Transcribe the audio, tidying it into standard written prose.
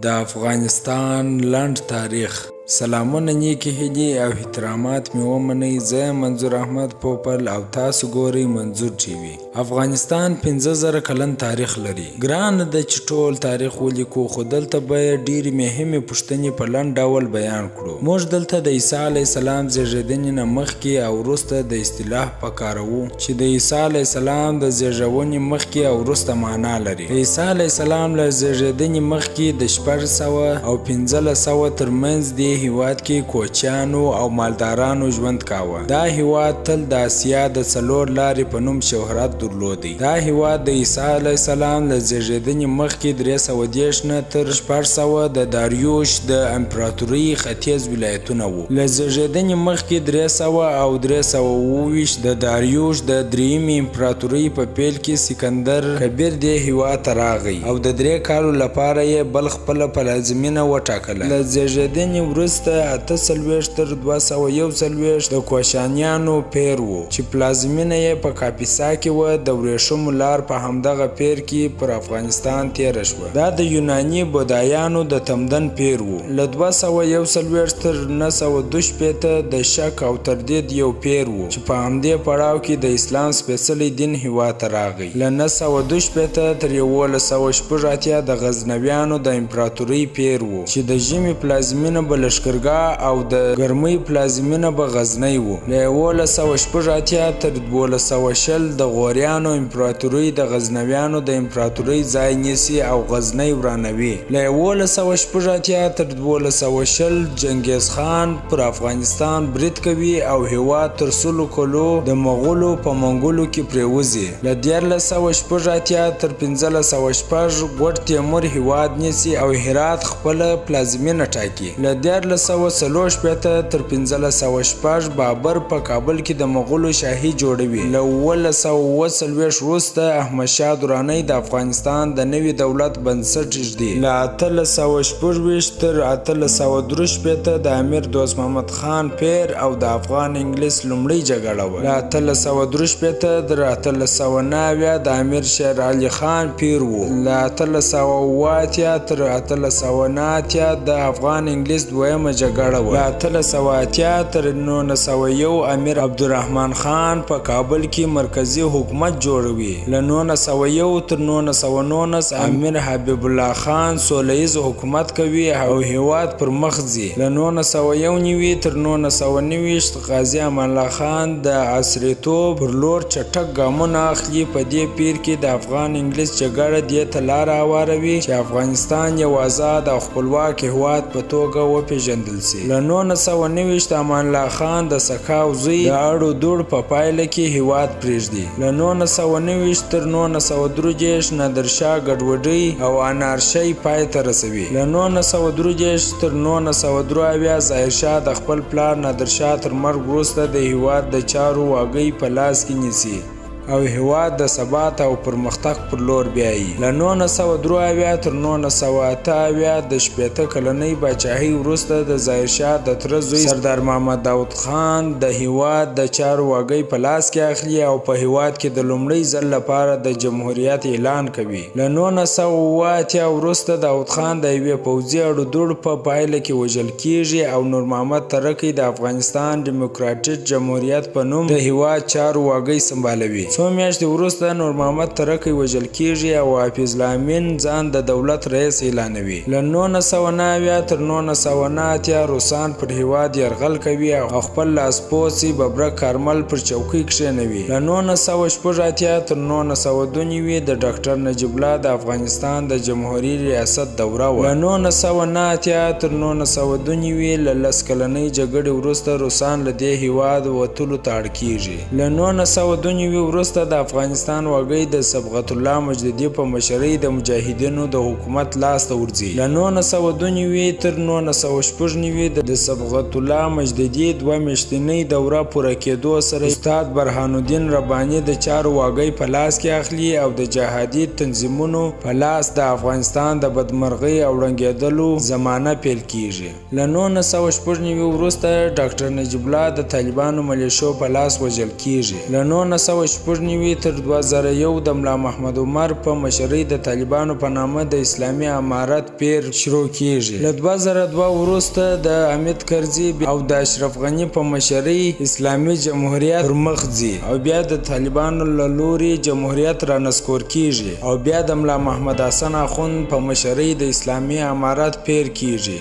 د افغانستان لنډ تاریخ. سلامونه، نیکی هیلې او احترامات مې ومنئ. زه منظور احمد پوپل او تاسو ګورئ منظور ټي وي. افغانستان 15,000 کلن تاریخ لري. ګرانه ده چې ټول تاریخ ولیکو، خو دلته به ډېرې مهمې پوښتنې په لنډ ډول بیان کړو. موږ دلته د عیسی علیه السلام زېږېدنې نه مخکې او وروسته د اصطلاح په کاروو چې د عیسی علیه السلام د زېږونې مخکې او وروسته معنا لري. د عیسی علیه السلام له زېږېدنې مخکې د 600 او 1500 ترمنځ دې هیواد کې کوچیانو او مالدارانو ژوند کاوه. دا هیواد تل د اسیا د څلور لارې په نوم شهرت درلودی. دا هیواد د عیسی علیه السلام له زېږېدنې مخکې 330 نه تر 600 د داریوش د امپراتورۍ ختیځ ولایتونه وو. له زېږېدنې مخکې 300 او 320 د داریوش د درېیمې امپراتورۍ په پیل کې سکندر کبیر دې هیواد ته راغی او د 3 کالو لپاره یې بل خپله پلازمینه وټاکله. له زېږېدنې وروسته 48 تر 241 د کوشانیانو پیر وو چې پلازمینه یې په کاپیسا کې وه. د ورېښمو لار په همدغه پیر کې پر افغانستان تېره شوه. دا د یوناني بودایانو د تمدن پیر وو. له 241 تر 922 د شک او تردید یو پیر وو چې په همدې پړاو کې د اسلام سپېڅلی دین هیواد ته راغی. له 922 تر 1186 د غزنویانو د امپراتورۍ پیر وو چې د ژمي پلازمینه به لښکرګاه او د ګرمۍ پلازمینه به غزنی وو. له 1186 تر 1220 د غوریانو امپراتورۍ د غزنویانو د امپراتورۍ ځای نیسي او غزنی ورانوي. له 1186 تر 1220 چنګیز خان پر افغانستان برید کوي او هیواد تر 100 کلو د مغولو په منګولو کې پرېوځي. له 1386 تر 1506 ګوډ تیمور هیواد نیسي او هرات خپله پلازمینه ټاکي. له 1343 تر 1506 بابر په کابل کې د مغولو شاهي جوړوي. له 1140 وروسته احمدشاه درانی د افغانستان د نوي دولت بنسټ ږدي. له 1814 تر 1863 د امیر دوست محمد خان پیر او د افغان انګلیس لومړۍ جګړه وه. له 1863 تر 1890 د امیر شیر علي خان پیر وو. له 1880 تر 1890 د افغان انګلیس دویمه جګړه وه. له 1880 تر 1901 امیر عبدالرحمن خان په کابل کې مرکزی حکومت جوړوي. له 1901 تر 1919 امیر حبیب الله خان سوله-ییز حکومت کوي او هیواد پر مخ ځي. له 1991 تر 1990 غازي امان الله خان د عصریتوب پر لور چټک ګامونه اخلي. په دې پیر کې د افغان انګلیس جګړه دې ته لاره هواروي چې افغانستان یو آزاد او خپلواک هیواد په توګه وپېژندل سي. له 1990 امان الله خان د سکاو زوی د اړو دوړ په پایله کې هیواد پرېږدي. له 1990 تر 1963 نادرشاه ګډوډۍ او انارشۍ پای ته رسوي. له 1963 تر 1973 ظاهرشاه د خپل پلار نادرشاه تر مرګ وروسته د هیواد د چارو واګۍ په لاس کې نیسي او هیواد د ثبات او پرمختګ پر لور بیایي. له 1973 تر 1978 د 80 کلنۍ پاچاهۍ وروسته د ظاهرشاه د تره زوی سردار محمد داود خان د هیواد د چارو واګۍ په لاس کې اخلي او په هیواد کې د لومړي ځل لپاره د جمهوریت اعلان کوي. له 1980 وروسته داود خان د یوې پوځي اړو دوړ په پایله کې وژل کیږي او نور محمد ترکی د افغانستان ډیموکراټیک جمهوریت په نوم د هیواد چارو واګۍ سمبالوي. څو میاشتې وروسته نور محمد ترکی وژل کیږي او حافظ لامین ځان د دولت رئیس اعلانوي. له 1990 تر 1990 روسان پر هیواد یرغل کوي او خپل لاسپوڅي ببرک کارمل پر چوکۍ کښېنوي. له 1980 تر 1992 د ډاکټر نجیب الله د افغانستان د جمهوري ریاست دوره وه. له 1990 تر 1992 له 10 کلنۍ جګړې وروسته روسان له دې هیواد وتلو ته اړ کیږي. له 1992 وروسته د افغانستان واګۍ د صبغت الله مجددي په مشرۍ د مجاهدینو د حکومت لاس ته ورځي. له 1992 تر 1996 د صبغت الله مجددي 2 میاشتنۍ دوره پوره کېدو سره استاد برهان الدین رباني د چارو واګۍ په لاس کې اخلي او د جهادي تنظیمونو په لاس د افغانستان د بدمرغۍ او ړنګېدلو زمانه پیل کیږي. له 1996 وروسته ډاکټر نجیب الله د طالبانو ملیشو په لاس وژل کیږي. له 1996 شپږ نوي تر 2001 د ملا محمد عمر په مشرۍ د طالبانو په نامه د اسلامي امارت پیر شروع کیږي. له 2002 وروسته د حامد کرزي او د اشرف غني په مشرۍ اسلامي جمهوریت پر مخ ځي او بیا د طالبانو له لوري جمهوریت رانسکور کیږي او بیا د ملا محمد حسن اخوند په مشرۍ د اسلامي امارت پیر کیږي.